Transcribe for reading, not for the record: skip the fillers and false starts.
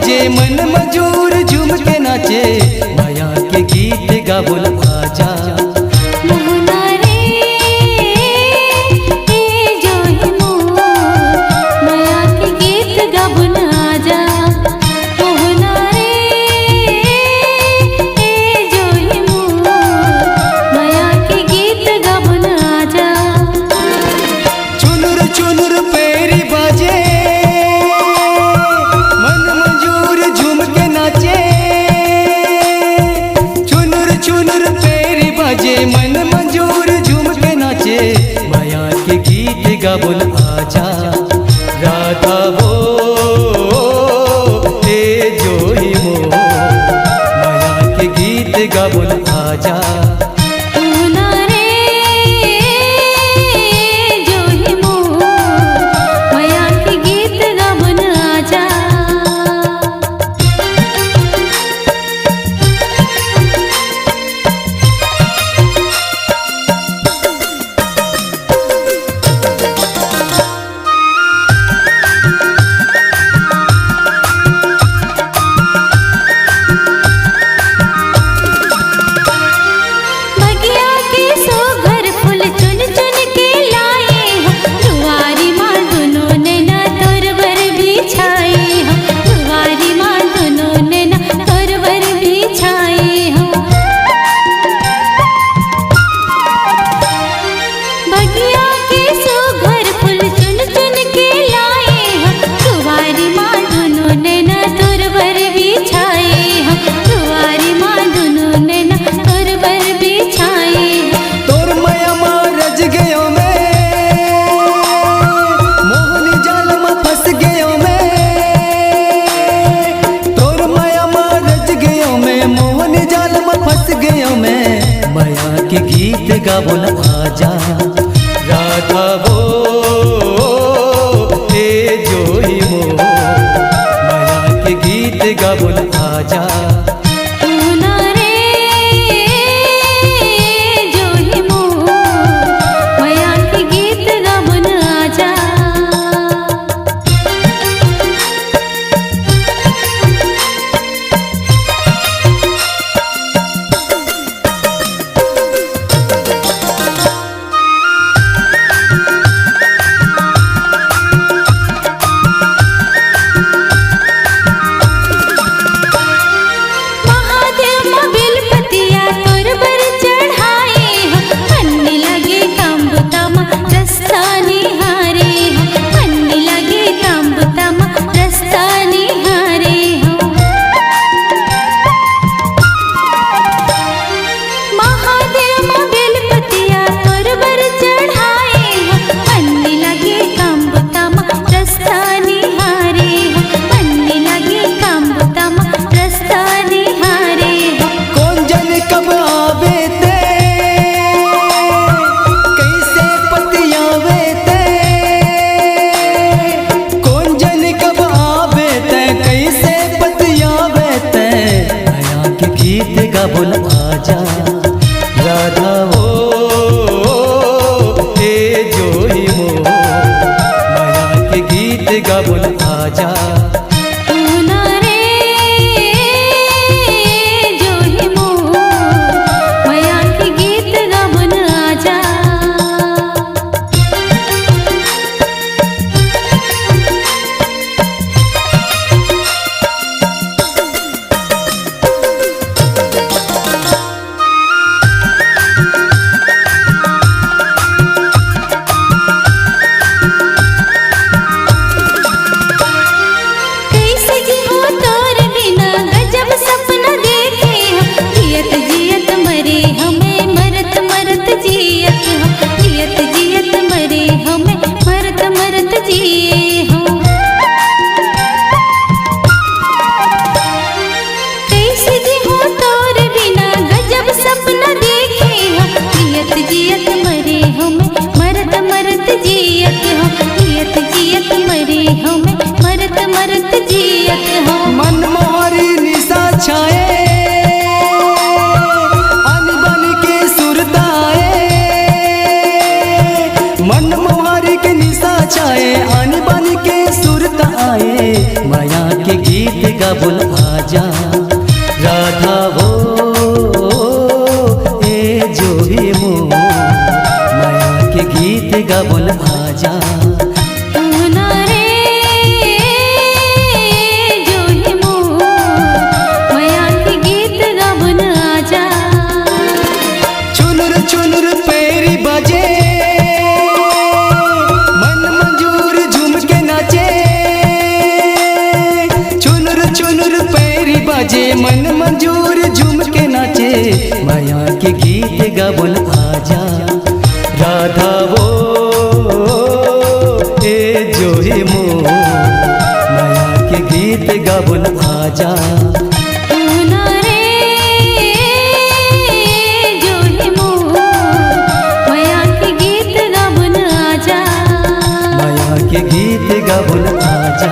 बाजे मन मजूर झूम के नाचे, माया के गीत गा बोल आजा। मोहना रे ए जो ही मोर, माया के गीत गा बोल आजा। मोहना रे ए जो ही मोर, माया के गीत गा बोल आजा। चुनुर चुनुर पैरी बाजे मन मजूर झूम के नाचे, चुनुर चुनुर पैरी बाजे मन मजूर झूम के नाचे, माया के गीत गा बोल आजा। राधा वो ले जो ही मोर, माया के गीत गा बोल आजा। मोहना रे जो ही मोर, माया के गीत गा बोल आजा। बगिया के सोघर फूल चुन चुन के लाए हम, दुआरी माँ दोनों ने ना तोर बर बिछाए हम, दुआरी माँ दोनों ने ना तोर बर बिछाए हम। बगिया के सोघर फूल चुन चुन के लाए हम, दुआरी माँ दोनों ने ना तोर बर बिछाए हम, दुआरी माँ दोनों ने ना तोर बर बिछाए। तोर माया माँ रज गयो मैं, मोहनी जाल में फंस गयो मैं। तोर माया माँ रज गयो मैं, मोहनी जाल में फंस गयो मैं, माया के गीत गा बोल आजा। राधा वो ले जो ही मोर, माया के गीत गा बोल आजा। मोहना रे जो ही मोर, माया के गीत गा बोल आजा। गीत गाबुल आजा राधा वो ए जो ही मोर माया के गीत गाबुल आजा चुनुर पैरी बाजे मन मंजूर झूम के नाचे चुनुर पैरी बाजे मन मंजूर झूम के नाचे माया के गीत गाबुल आजा राधा वो ए जो ही मोर माया के गीत गाबुल आजा के गीत गाबुल आजा।